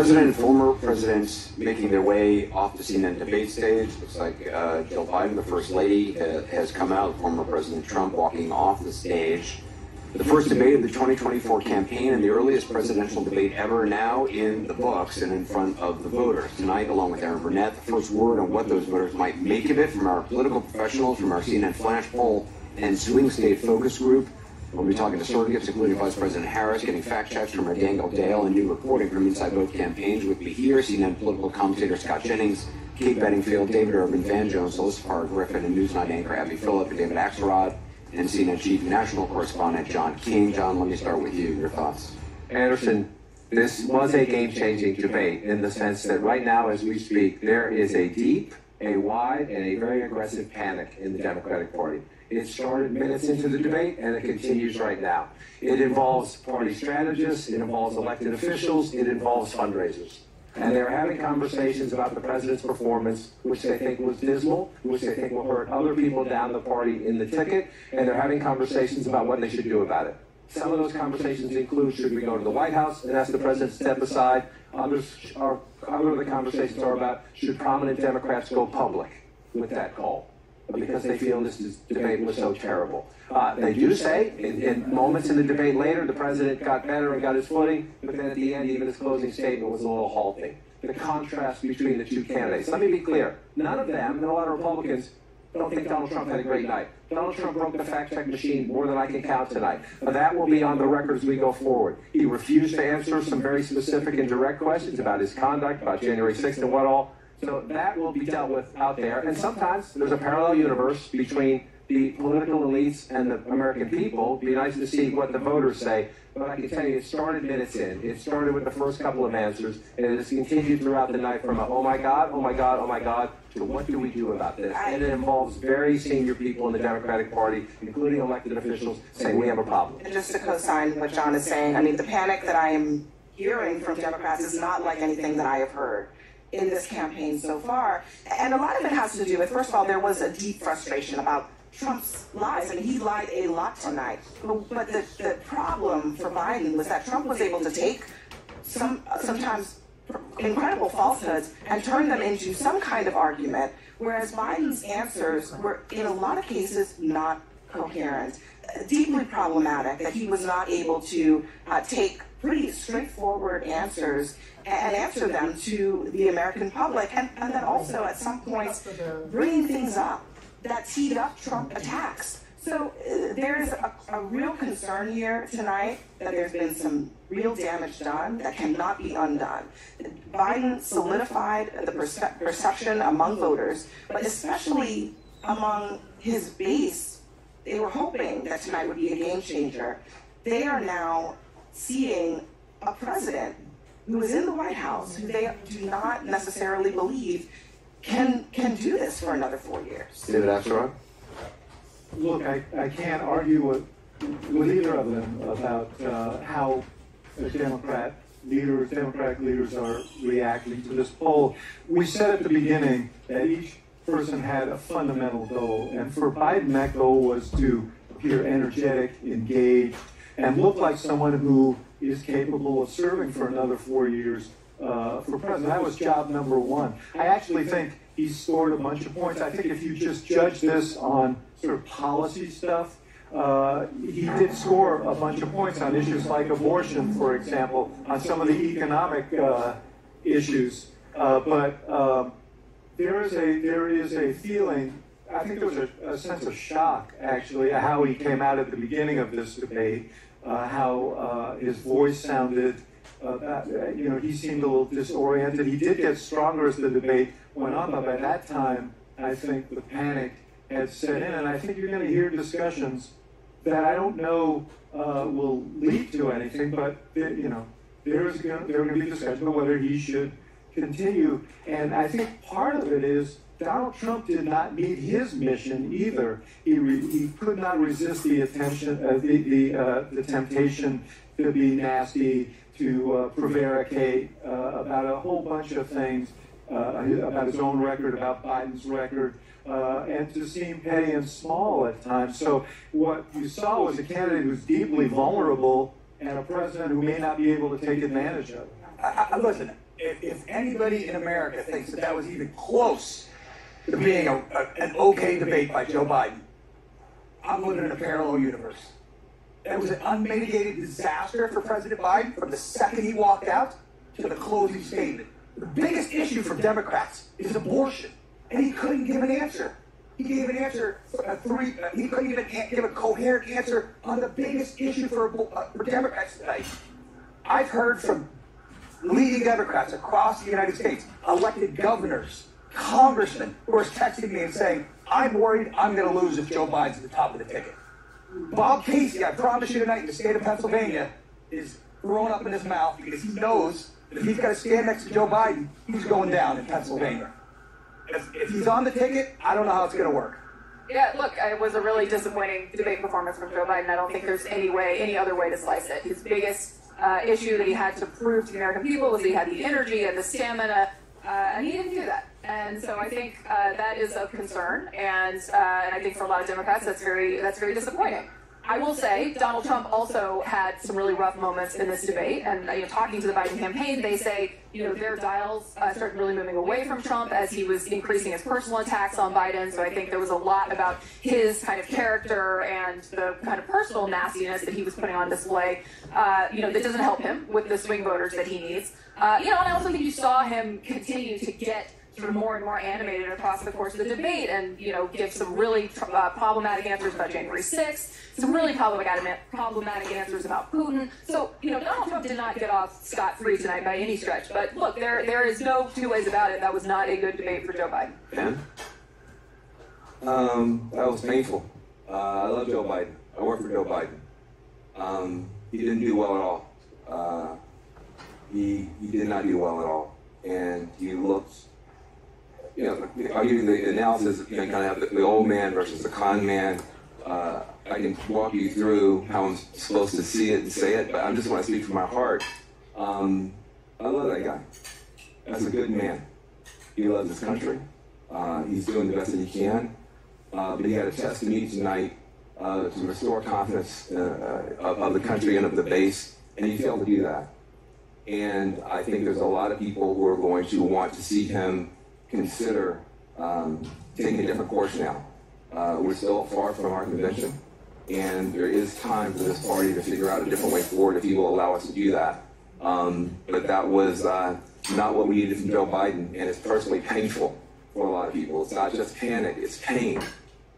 president and former presidents making their way off the CNN debate stage. Looks like Jill Biden, the First Lady, has come out. Former President Trump walking off the stage. The first debate of the 2024 campaign and the earliest presidential debate ever now in the books and in front of the voters. Tonight, along with Aaron Burnett, the first word on what those voters might make of it from our political professionals, from our CNN Flash Poll and Swing State Focus Group. We'll be talking to surrogates, including Vice President Harris, getting fact checks from our Daniel Dale and new reporting from inside both campaigns. With me here, CNN political commentator Scott Jennings, Kate Bedingfield, David Urban, Van Jones, Alyssa Parr Griffin, and Newsnight anchor Abby Phillip, and David Axelrod, and CNN Chief National Correspondent John King. John, let me start with you. Your thoughts? Anderson, this was a game-changing debate in the sense that right now, as we speak, there is a deep, a wide, and a very aggressive panic in the Democratic Party. It started minutes into the debate, and it continues right now. It involves party strategists, it involves elected officials, it involves fundraisers. And they're having conversations about the president's performance, which they think was dismal, which they think will hurt other people down the party in the ticket, and they're having conversations about what they should do about it. Some of those conversations include, should we go to the White House and ask the president to step aside? Other of the conversations are about, should prominent Democrats go public with that call? Because they feel this debate was so terrible. They do say, in moments in the debate later, the president got better and got his footing, but then at the end, even his closing statement was a little halting. The contrast between the two candidates. Let me be clear. None of them, and a lot of Republicans, don't think Donald Trump had a great night. Donald Trump broke the fact-check machine more than I can count tonight. That will be on the record as we go forward. He refused to answer some very specific and direct questions about his conduct, about January 6th and what all. So that will be dealt with out there. And sometimes there's a parallel universe between the political elites and the American people. It'd be nice to see what the voters say. But I can tell you, it started minutes in. It started with the first couple of answers, and it has continued throughout the night from a, oh my God, oh my God, oh my God, to what do we do about this? And it involves very senior people in the Democratic Party, including elected officials, saying we have a problem. And just to co-sign what John is saying, I mean, the panic that I am hearing from Democrats is not like anything that I have heard in this campaign so far. And a lot of it has to do with, first of all, there was a deep frustration about Trump's lies. I mean, he lied a lot tonight. But the problem for Biden was that Trump was able to take sometimes incredible falsehoods and turn them into some kind of argument, whereas Biden's answers were, in a lot of cases, not coherent. Deeply problematic that he was not able to take pretty straightforward answers and answer them to the American public, and then also at some points bringing things up that teed up Trump attacks. So there's a real concern here tonight that there's been some real damage done that cannot be undone. Biden solidified the perception among voters, but especially among his base. They were hoping that tonight would be a game changer. They are now seeing a president who is in the White House, who they do not necessarily believe can do this for another 4 years. David Axelrod? Look, I can't argue with either of them about how the Democratic leaders are reacting to this poll. We said at the beginning that each person had a fundamental goal, and for Biden that goal was to appear energetic, engaged, and look like someone who is capable of serving for another 4 years for president. That was job number one. I actually think he scored a bunch of points. I think if you just judge this on sort of policy stuff, he did score a bunch of points on issues like abortion, for example, on some of the economic issues. But there is a feeling, I think there was a sense of shock, actually, at how he came out at the beginning of this debate, how his voice sounded. He seemed a little disoriented. He did get stronger as the debate went on, but by that time, I think the panic had set in, and I think you're going to hear discussions that I don't know will lead to anything, but there are going to be discussions about whether he should continue. And I think part of it is Donald Trump did not meet his mission either. He could not resist the temptation to be nasty, to prevaricate about a whole bunch of things, about his own record, about Biden's record, and to seem petty and small at times. So what you saw was a candidate who's deeply vulnerable and a president who may not be able to take advantage of it. Listen, if anybody in America thinks that was even close to being an okay debate by Joe Biden, I'm living in a parallel universe. It was an unmitigated disaster for President Biden from the second he walked out to the closing statement. The biggest issue for Democrats is abortion, and he couldn't give an answer. He gave an answer, he couldn't even give a coherent answer on the biggest issue for Democrats tonight. I've heard from leading Democrats across the United States, elected governors, congressmen, who are texting me and saying, I'm worried I'm going to lose if Joe Biden's at the top of the ticket. Bob Casey, I promise you tonight, in the state of Pennsylvania, is throwing up in his mouth because he knows that if he's got to stand next to Joe Biden, he's going down in Pennsylvania. If he's on the ticket, I don't know how it's going to work. Yeah, look, it was a really disappointing debate performance from Joe Biden. I don't think there's any other way to slice it. His biggest issue that he had to prove to the American people was that he had the energy and the stamina, and he didn't do that. And so I think that is of concern, and I think for a lot of Democrats that's very disappointing. I will say Donald Trump also had some really rough moments in this debate, and talking to the Biden campaign, they say their dials started really moving away from Trump as he was increasing his personal attacks on Biden. So I think there was a lot about his kind of character and the kind of personal nastiness that he was putting on display, that doesn't help him with the swing voters that he needs. And I also think you saw him continue to get sort of more and more animated across the course of the debate and, give some really problematic answers about January 6th, some really problematic answers about Putin. So, Donald Trump did not get off scot-free tonight by any stretch. But look, there is no two ways about it. That was not a good debate for Joe Biden. Ben? That was painful. I love Joe Biden. I work for Joe Biden. He didn't do well at all. He did not do well at all. And he looked... I'll give you the analysis, kind of have the old man versus the con man. I can walk you through how I'm supposed to see it and say it, but I just want to speak from my heart. I love that guy. That's a good man. He loves his country. He's doing the best that he can. But he had a test to me tonight to restore confidence of the country and of the base, and he failed to do that. And I think there's a lot of people who are going to want to see him consider taking a different course now. We're still far from our convention, and there is time for this party to figure out a different way forward if he will allow us to do that. But that was not what we needed from Joe Biden, and it's personally painful for a lot of people. It's not just panic, it's pain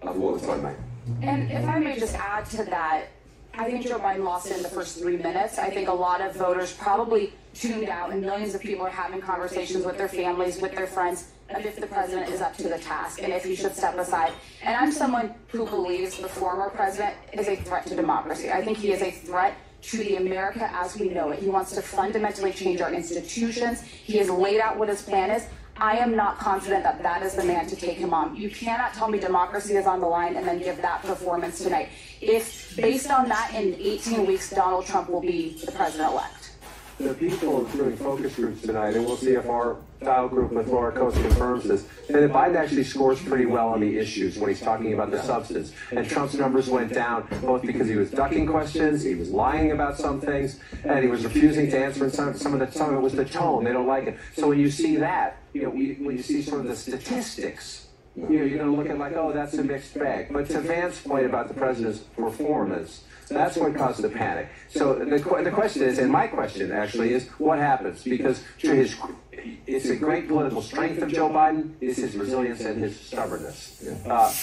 of what was done tonight. And if I may just add to that, I think Joe Biden lost it in the first 3 minutes. I think a lot of voters probably tuned out, and millions of people are having conversations with their families, with their friends, of if the president is up to the task and if he should step aside. And I'm someone who believes the former president is a threat to democracy. I think he is a threat to the America as we know it. He wants to fundamentally change our institutions. He has laid out what his plan is. I am not confident that that is the man to take him on. You cannot tell me democracy is on the line and then give that performance tonight. If, based on that, in 18 weeks, Donald Trump will be the president-elect. The people doing focus groups tonight, and we'll see if our style group with Laura Coates confirms this, and that Biden actually scores pretty well on the issues when he's talking about the substance. And Trump's numbers went down both because he was ducking questions, he was lying about some things, and he was refusing to answer, and some of it was the tone. They don't like it. So when you see that, when you see sort of the statistics, you're going to look at like, oh, that's a mixed bag. But to Vance's point about the president's performance, that's what caused the panic. So the question is, and my question actually is, what happens? Because it's a great political strength of Joe Biden is his resilience and his stubbornness.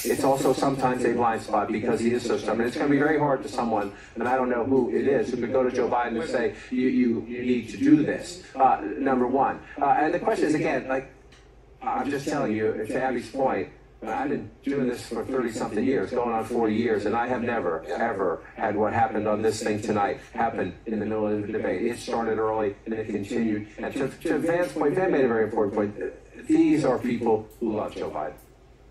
It's also sometimes a blind spot because he is so stubborn. It's going to be very hard to someone, and I don't know who it is, who could go to Joe Biden and say, you need to do this, number one. And the question is, again, like, I'm just telling you, to Abby's point, I've been doing this for 30-something years, going on 40 years, and I have never, ever had what happened on this thing tonight happen in the middle of the debate. It started early, and it continued. And to Vance's point, Van made a very important point. These are people who love Joe Biden,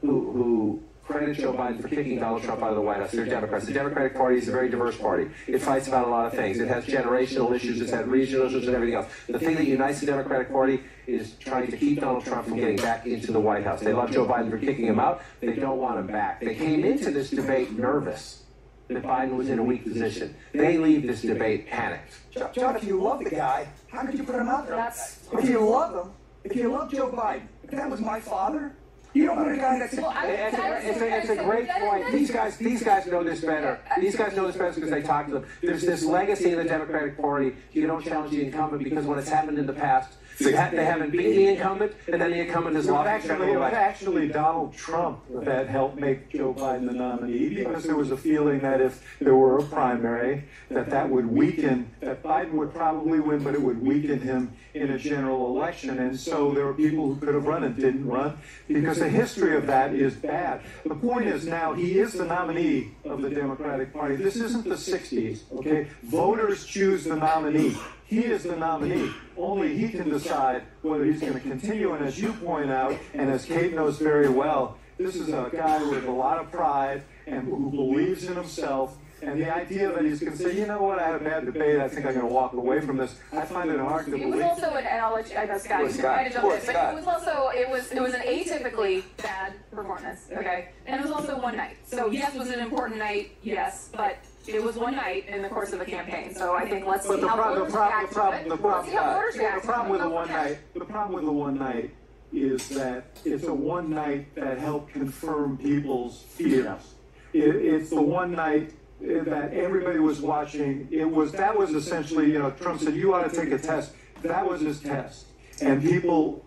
who credit Joe Biden for kicking Donald Trump out of the White House. They're Democrats. The Democratic Party is a very diverse party. It fights about a lot of things. It has generational issues. It's had regional issues and everything else. The thing that unites the Democratic Party is trying to keep Donald Trump from getting back into the White House. They love Joe Biden for kicking him out. They don't want him back. They came into this debate nervous. that Biden was in a weak position. They leave this debate panicked. John, if you love the guy, how could you put him out there? If you love him, if you love Joe Biden, if that was my father, you don't want a guy that's... It's a great point. These guys know this better. These guys know this better because they talk to them. There's this legacy in the Democratic Party. You don't challenge the incumbent because when it's happened in the past, they haven't beaten the incumbent, and then the incumbent has lost the general election. It was actually Donald Trump that helped make Joe Biden the nominee because there was a feeling that if there were a primary, that would weaken, that Biden would probably win, but it would weaken him in a general election. And so there were people who could have run and didn't run because the history of that is bad. The point is now he is the nominee of the Democratic Party. This isn't the 60s, okay? Voters choose the nominee. He is the nominee. Only he can decide whether he's going to continue. And as you point out, and as Kate knows very well, this is a guy with a lot of pride and who believes in himself. And the idea that he's going to say, you know what, I had a bad debate, I think I'm going to walk away from this, I find it hard to believe. It was also an analogy, I know Scott, you might have jumped in, but it was also, it was an atypically bad performance, okay? And it was also one night. So yes, was it an important night? Yes, but it was one night in the course of a campaign. So I think let's see how voters react to it. The problem with the one night is that it's a one night that helped confirm people's fears. It's the one night that everybody was watching. That was essentially, Trump said, you ought to take a test. That was his test. And people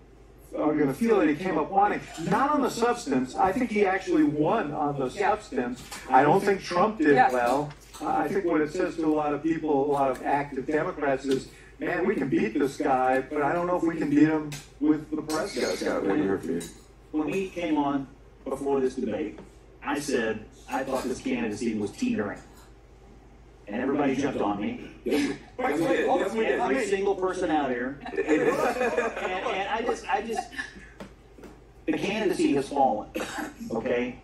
are going to feel that he came up wanting. Not on the substance. I think he actually won on the substance. I don't think Trump did well. I think what it says to a lot of people, a lot of active Democrats is, man, we can beat this guy, but I don't know if we can beat him with the president. Scott, what do you hear from you? When we came on before this debate, I said I thought this candidacy was teetering. And everybody jumped on me. Every single person out here. And I just, the candidacy has fallen, okay?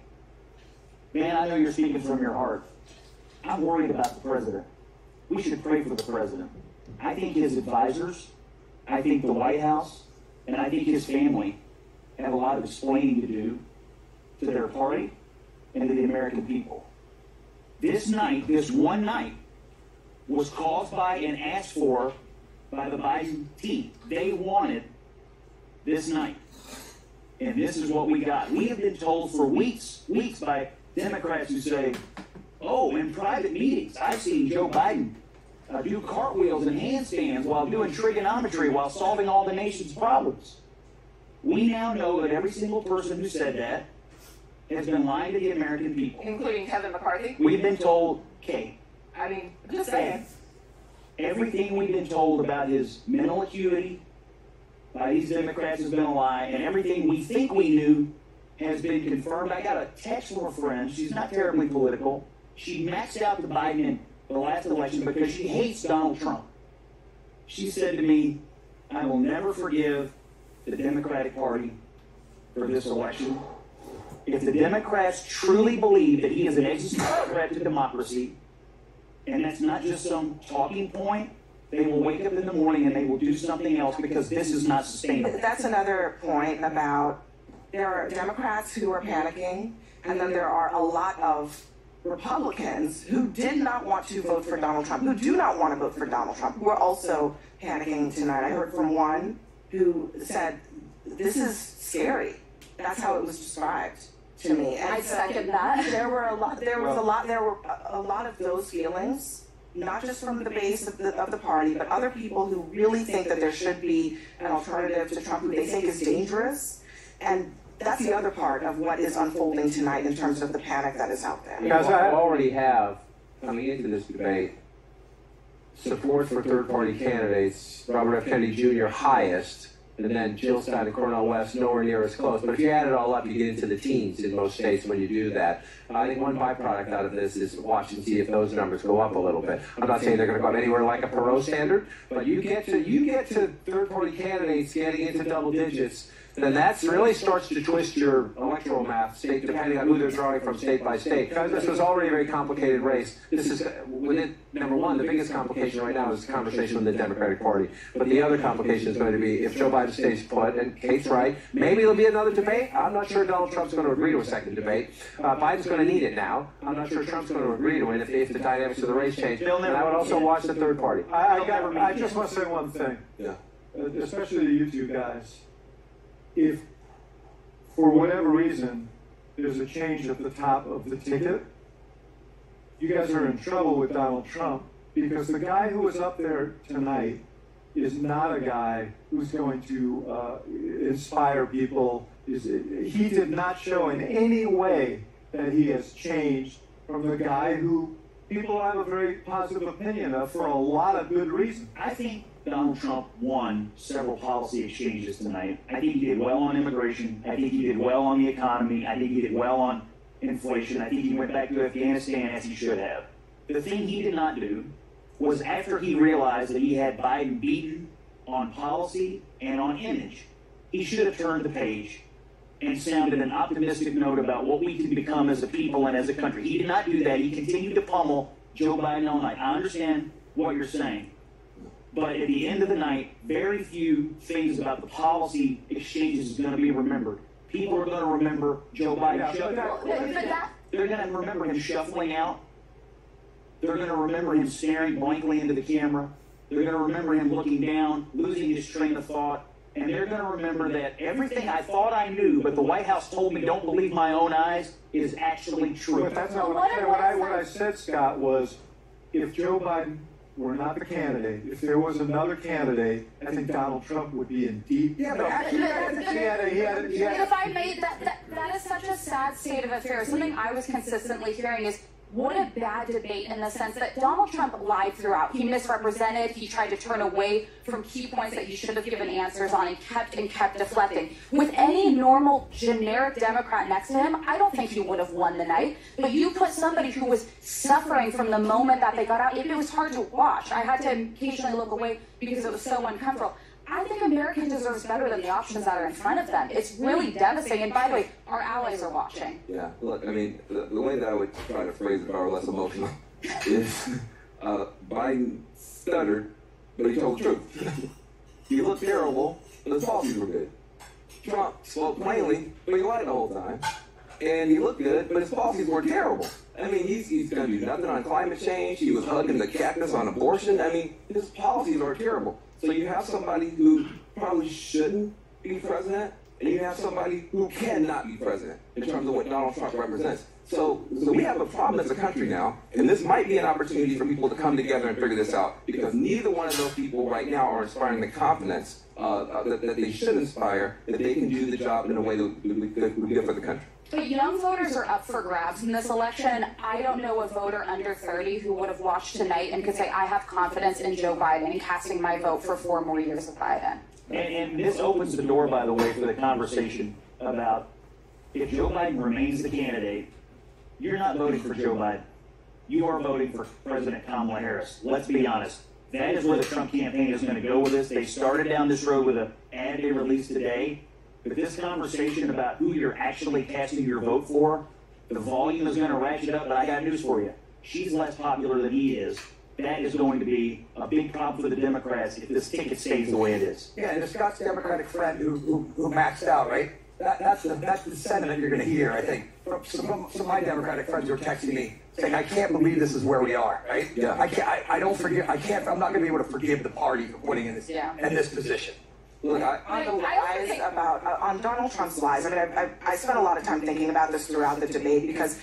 Man, I know you're speaking from your heart. I'm worried about the president. We should pray for the president. I think his advisors, I think the White House, and I think his family have a lot of explaining to do to their party and to the American people. This night, this one night, was caused by and asked for by the Biden team. They wanted this night. And this is what we got. We have been told for weeks by Democrats who say, oh, in private meetings, I've seen Joe Biden do cartwheels and handstands while doing trigonometry while solving all the nation's problems. We now know that every single person who said that has been lying to the American people. Including Kevin McCarthy? We've been told, Kate. I mean, just saying. Everything we've been told about his mental acuity by these Democrats has been a lie, and everything we think we knew has been confirmed. I got a text from a friend. She's not terribly political. She maxed out the Biden in the last election because she hates Donald Trump. She said to me, I will never forgive the Democratic Party for this election. If the Democrats truly believe that he is an existential threat to democracy, and that's not just some talking point, they will wake up in the morning and they will do something else because this is not sustainable. That's another point about there are Democrats who are panicking, and then there are a lot of Republicans who did not want to vote for Donald Trump, who do not want to vote for Donald Trump, who are also panicking tonight. I heard from one who said, this is scary. That's how it was described to me. And I second that. There were a lot of those feelings, not just from the base of the party, but other people who really think that there should be an alternative to Trump, who they think is dangerous. And that's the other part of what is unfolding tonight in terms of the panic that is out there. We already have, coming into this debate, support for third-party candidates, Robert F. Kennedy Jr. highest, and then Jill Stein and Cornel West nowhere near as close. But if you add it all up, you get into the teens in most states when you do that. I think one byproduct out of this is watch and see if those numbers go up a little bit. I'm not saying they're going to go up anywhere like a Perot standard, but you get to third-party candidates getting into double digits. then that really starts to twist your electoral math, depending on who they're drawing from state by state. This was already a very complicated race. This is, number one, the biggest complication right now is the conversation with the Democratic Party. But the other complication is going to be if Joe Biden stays put, and Kate's right, maybe there'll be another debate. I'm not sure Donald Trump's going to agree to a second debate. Biden's going to need it now. I'm not sure Trump's going to agree to it if the dynamics of the race change. And I would also watch the third party. I just want to say one thing. Yeah. Especially to you two guys. If, for whatever reason, there's a change at the top of the ticket, you guys are in trouble with Donald Trump, because the guy who was up there tonight is not a guy who's going to inspire people. He did not show in any way that he has changed from the guy who people have a very positive opinion of for a lot of good reasons. I think Donald Trump won several policy exchanges tonight. I think he did well on immigration. I think he did well on the economy. I think he did well on inflation. I think he went back to Afghanistan as he should have. The thing he did not do was, after he realized that he had Biden beaten on policy and on image, he should have turned the page and sounded an optimistic note about what we can become as a people and as a country. He did not do that. He continued to pummel Joe Biden all night. I understand what you're saying. But at the end of the night, very few things about the policy exchanges is going to be remembered. People are going to remember Joe Biden. They're going to remember him shuffling out. They're going to remember him staring blankly into the camera. They're going to remember him looking down, losing his train of thought. And they're going to remember that everything I thought I knew, but the White House told me don't believe my own eyes, is actually true. But that's not what I said. What I said, Scott, was if Joe Biden were not the candidate, if there was another candidate, I think Donald Trump would be in deep. Yeah, but if I made that is such a sad state of affairs. Something I was consistently hearing is, what a bad debate, in the sense that Donald Trump lied throughout. He misrepresented. He tried to turn away from key points that he should have given answers on, and kept deflecting. With any normal, generic Democrat next to him, I don't think he would have won the night. But you put somebody who was suffering from the moment that they got out. It was hard to watch. I had to occasionally look away because it was so uncomfortable. I think America deserves better than the options that are in front of them. It's really devastating. And by the way, our allies are watching. Yeah, look, I mean, the way that I would try to phrase it, or less emotional, is Biden stuttered, but he told the truth. He looked terrible, but his policies were good. Trump spoke plainly, but he lied the whole time. And he looked good, but his policies were terrible. I mean, he's going to do nothing on climate change. He was hugging the cactus on abortion. I mean, his policies are terrible. So you have somebody who probably shouldn't be president, and you have somebody who cannot be president in terms of what Donald Trump represents. So we have a problem as a country now, and this might be an opportunity for people to come together and figure this out, because neither one of those people right now are inspiring the confidence that they should inspire, that they can do the job in a way that would be good for the country. But young voters are up for grabs in this election. I don't know a voter under 30 who would have watched tonight and could say, I have confidence in Joe Biden and casting my vote for 4 more years of Biden. And this opens the door, by the way, for the conversation about if Joe Biden remains the candidate, you're not voting for Joe Biden. You are voting for President Kamala Harris. Let's be honest. That is where the Trump campaign is going to go with this. They started down this road with an ad they released today. But this conversation about who you're actually casting your vote for, the volume is going to ratchet up, but I got news for you. She's less popular than he is. That is going to be a big problem for the Democrats if this ticket stays the way it is. Yeah, and Scott's Democratic friend who maxed out, right? That's the sentiment you're going to hear, I think. Some of my Democratic friends are texting me saying, "I can't believe this is where we are." Right? Yeah. I don't forgive. I'm not going to be able to forgive the party for putting in this position. Look, on the lies on Donald Trump's lies, I mean, I spent a lot of time thinking about this throughout the debate, because,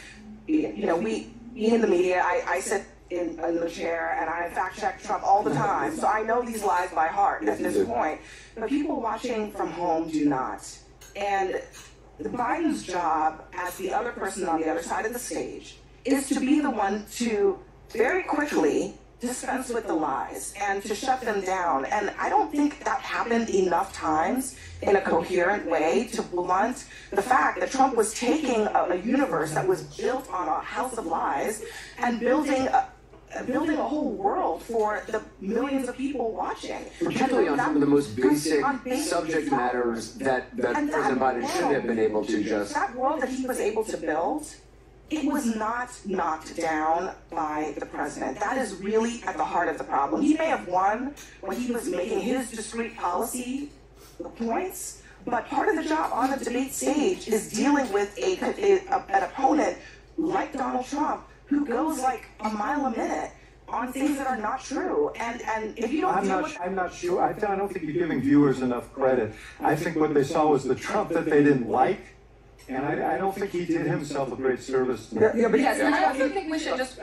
you know, we in the media, I sit in the chair and I fact check Trump all the time, so I know these lies by heart at this point. But people watching from home do not. And Biden's job, as the other person on the other side of the stage, is to be the one to very quickly dispense with the lies and to shut them down. And I don't think that happened enough times in a coherent way to blunt the fact that Trump was taking a universe that was built on a house of lies and building building a whole world for the millions of people watching. Particularly on some of the most basic on subject matters that And President Biden should have been able to just. That world that he was able to build, it was not knocked down by the president. That is really at the heart of the problem. He may have won when he was making his discrete policy points, but part of the job on the debate stage is dealing with an opponent like Donald Trump who goes like a mile a minute on things that are not true. And if you don't I'm not sure. I don't think you're giving viewers enough credit. I think what they saw was the Trump that they didn't like, and I don't think he did himself a great service. Yes, and I also think we should just.